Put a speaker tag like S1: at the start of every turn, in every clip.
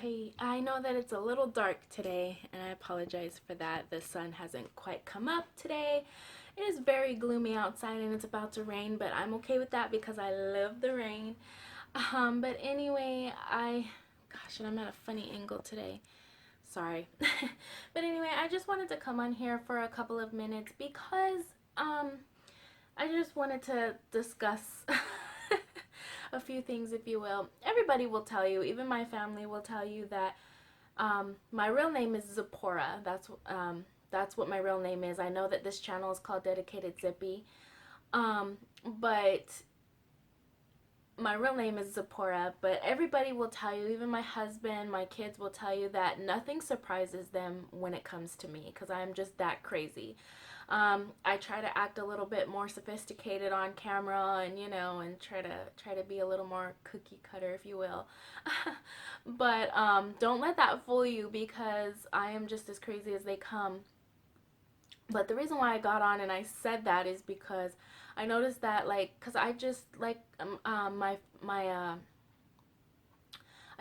S1: Okay, I know that it's a little dark today, and I apologize for that. The sun hasn't quite come up today. It is very gloomy outside and it's about to rain, but I'm okay with that because I love the rain. But anyway, gosh, and I'm at a funny angle today. Sorry. But anyway, I just wanted to come on here for a couple of minutes because um I just wanted to discuss a few things, if you will. Everybody will tell you, even my family will tell you that my real name is Zipporah. That's what my real name is. I know that this channel is called Dedicated Zippy, but my real name is Zipporah. But everybody will tell you, even my husband, my kids will tell you that nothing surprises them when it comes to me because I'm just that crazy. I try to act a little bit more sophisticated on camera, and and try to be a little more cookie cutter, if you will. But don't let that fool you because I am just as crazy as they come. But the reason why I got on and I said that is because I noticed that, like, cause I just like my I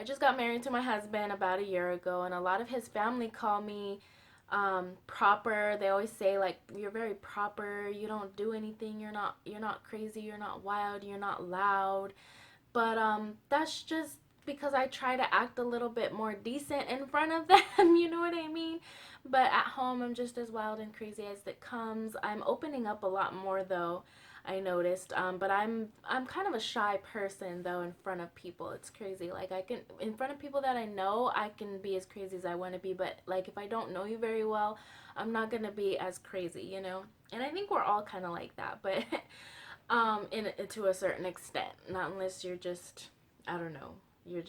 S1: just got married to my husband about a year ago, and a lot of his family call me proper. They always say, like, you're very proper, you don't do anything, you're not crazy, you're not wild, you're not loud. But that's just because I try to act a little bit more decent in front of them, you know what I mean? But at home I'm just as wild and crazy as it comes. I'm opening up a lot more though, I noticed. But I'm kind of a shy person though in front of people. It's crazy. Like, I can, in front of people that I know, I can be as crazy as I want to be, but like if I don't know you very well, I'm not going to be as crazy, you know? And I think we're all kind of like that, but in to a certain extent. Not unless you're just, I don't know. You're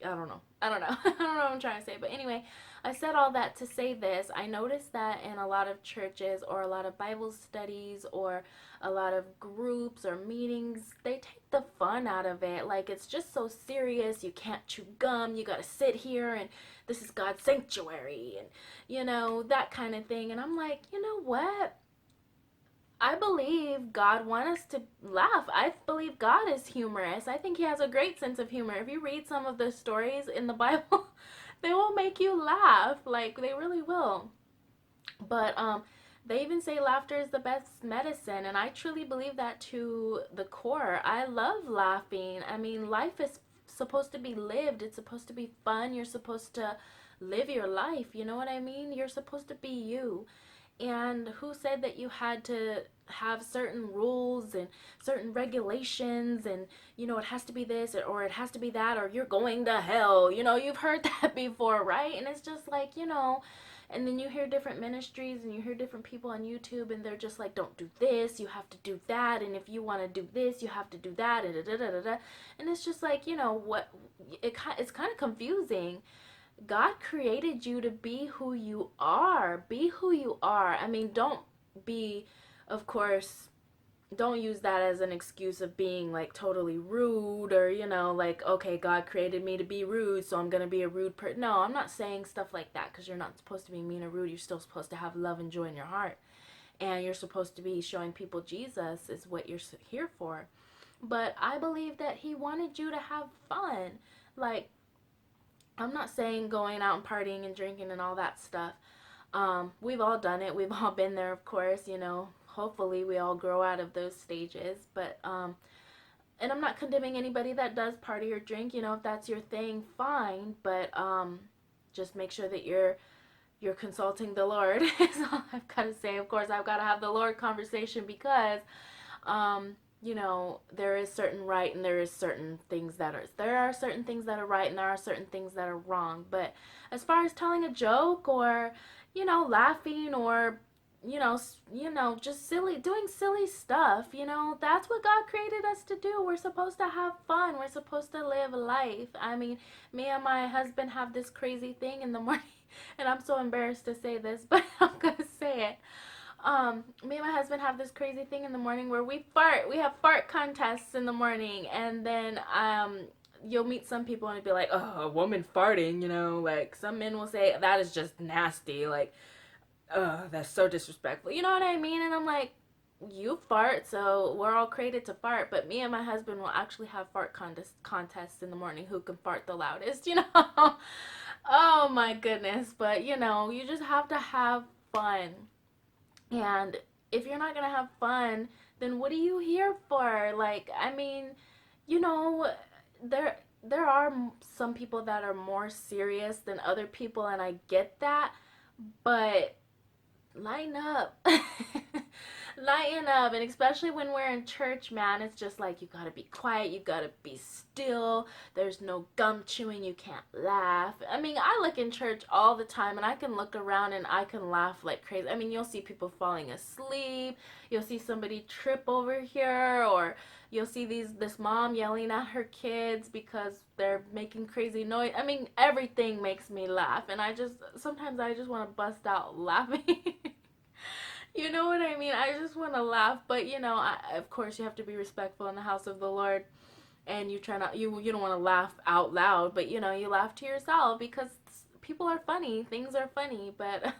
S1: I don't know. I don't know. I don't know what I'm trying to say. But anyway, I said all that to say this. I noticed that in a lot of churches or a lot of Bible studies or a lot of groups or meetings, they take the fun out of it. Like, it's just so serious. You can't chew gum. You got to sit here and this is God's sanctuary and, that kind of thing. And I'm like, you know what? I believe God wants us to laugh. I believe God is humorous. I think he has a great sense of humor. If you read some of the stories in the Bible, they will make you laugh. Like, they really will. But they even say laughter is the best medicine, and I truly believe that to the core. I love laughing. I mean, life is supposed to be lived. It's supposed to be fun. You're supposed to live your life. You know what I mean? You're supposed to be you. And who said that you had to have certain rules and certain regulations and, it has to be this or it has to be that or you're going to hell? You've heard that before, right? And it's just like, and then you hear different ministries and you hear different people on YouTube and they're just like, don't do this, you have to do that. And if you want to do this, you have to do that. And, da, da, da, da. And it's just like, what, it's kind of confusing. God created you to be who you are. Be who you are. I mean, don't be, of course, don't use that as an excuse of being like totally rude or, like, okay, God created me to be rude, so I'm going to be a rude person. No, I'm not saying stuff like that because you're not supposed to be mean or rude. You're still supposed to have love and joy in your heart. And you're supposed to be showing people Jesus is what you're here for. But I believe that he wanted you to have fun. Like, I'm not saying going out and partying and drinking and all that stuff. We've all done it. We've all been there, of course, Hopefully we all grow out of those stages. But, and I'm not condemning anybody that does party or drink. If that's your thing, fine. But, just make sure that you're consulting the Lord is all I've got to say. Of course, I've got to have the Lord conversation because, there is certain right and there are certain things that are right and there are certain things that are wrong. But as far as telling a joke or, laughing or, just doing silly stuff, that's what God created us to do. We're supposed to have fun. We're supposed to live life. I mean, me and my husband have this crazy thing in the morning, and I'm so embarrassed to say this, but I'm gonna say it. Me and my husband have this crazy thing in the morning where we fart. We have fart contests in the morning, and then you'll meet some people and it'll be like, oh, a woman farting, like some men will say that is just nasty, like, that's so disrespectful. You know what I mean? And I'm like, you fart, so we're all created to fart. But me and my husband will actually have fart contests in the morning, who can fart the loudest, you know? Oh my goodness. But you know, you just have to have fun. And if you're not gonna have fun, then what are you here for? Like, I mean, you know, there are some people that are more serious than other people, and I get that, but lighten up. Lighten up. And especially when we're in church, man, it's just like you gotta be quiet, you gotta be still, there's no gum chewing, you can't laugh. I mean, I look in church all the time, and I can look around and I can laugh like crazy. I mean, you'll see people falling asleep, you'll see somebody trip over here, or you'll see this mom yelling at her kids because they're making crazy noise. I mean, everything makes me laugh, and sometimes I just want to bust out laughing. You know what I mean? I just want to laugh, but you know, of course, you have to be respectful in the house of the Lord, and you try not you don't want to laugh out loud, but you know, you laugh to yourself because people are funny, things are funny, but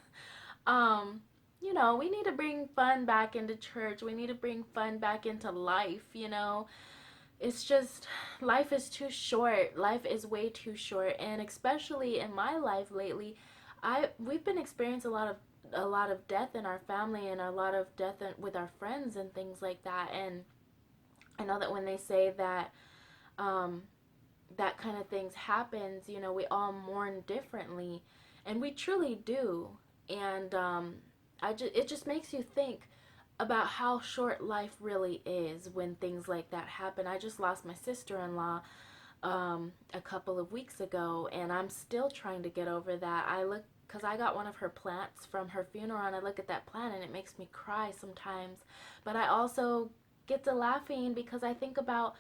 S1: um, you know, we need to bring fun back into church. We need to bring fun back into life. You know, it's just life is too short. Life is way too short, and especially in my life lately, I we've been experiencing a lot of death in our family, and a lot of death with our friends and things like that. And I know that when they say that um, that kind of things happens, you know, we all mourn differently, and we truly do. And it just makes you think about how short life really is when things like that happen. I just lost my sister-in-law a couple of weeks ago, and I'm still trying to get over that. Because I got one of her plants from her funeral, and I look at that plant and it makes me cry sometimes. But I also get to laughing because I think about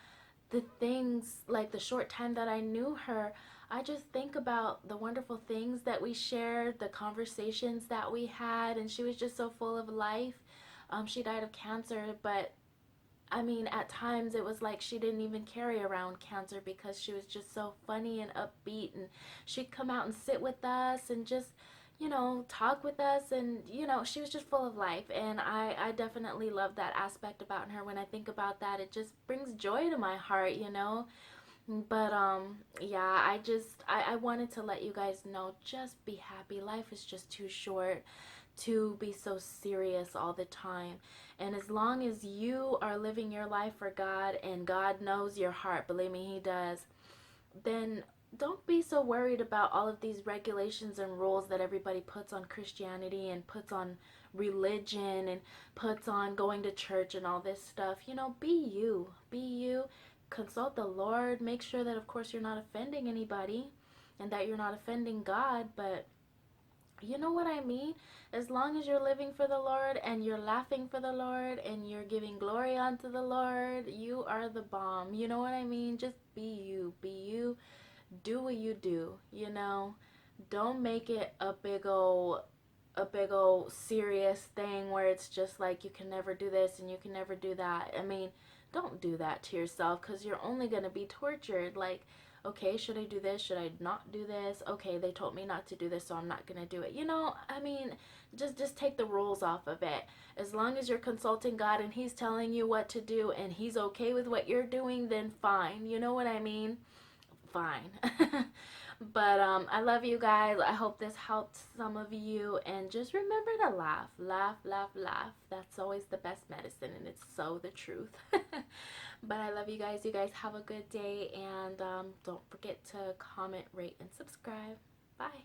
S1: the things, like the short time that I knew her. I just think about the wonderful things that we shared, the conversations that we had, and she was just so full of life. She died of cancer, but I mean, at times it was like she didn't even carry around cancer because she was just so funny and upbeat. And she'd come out and sit with us and just, you know, talk with us. And, you know, she was just full of life. And I definitely love that aspect about her. When I think about that, it just brings joy to my heart, you know. But yeah, I wanted to let you guys know, just be happy. Life is just too short to be so serious all the time. And as long as you are living your life for God, and God knows your heart, believe me, He does, then don't be so worried about all of these regulations and rules that everybody puts on Christianity and puts on religion and puts on going to church and all this stuff. You know, be you. Be you. Consult the Lord. Make sure that, of course, you're not offending anybody and that you're not offending God, but you know what I mean? As long as you're living for the Lord and you're laughing for the Lord and you're giving glory unto the Lord, you are the bomb. You know what I mean? Just be you. Be you. Do what you do, you know? Don't make it a big old serious thing where it's just like you can never do this and you can never do that. I mean, don't do that to yourself, because you're only going to be tortured. Like, okay, should I do this? Should I not do this? Okay, they told me not to do this, so I'm not going to do it. You know, I mean, just take the rules off of it. As long as you're consulting God and He's telling you what to do and He's okay with what you're doing, then fine. You know what I mean? Fine. But I love you guys. I hope this helped some of you. And just remember to laugh. Laugh, laugh, laugh. That's always the best medicine, and it's so the truth. But I love you guys. You guys have a good day. And don't forget to comment, rate, and subscribe. Bye.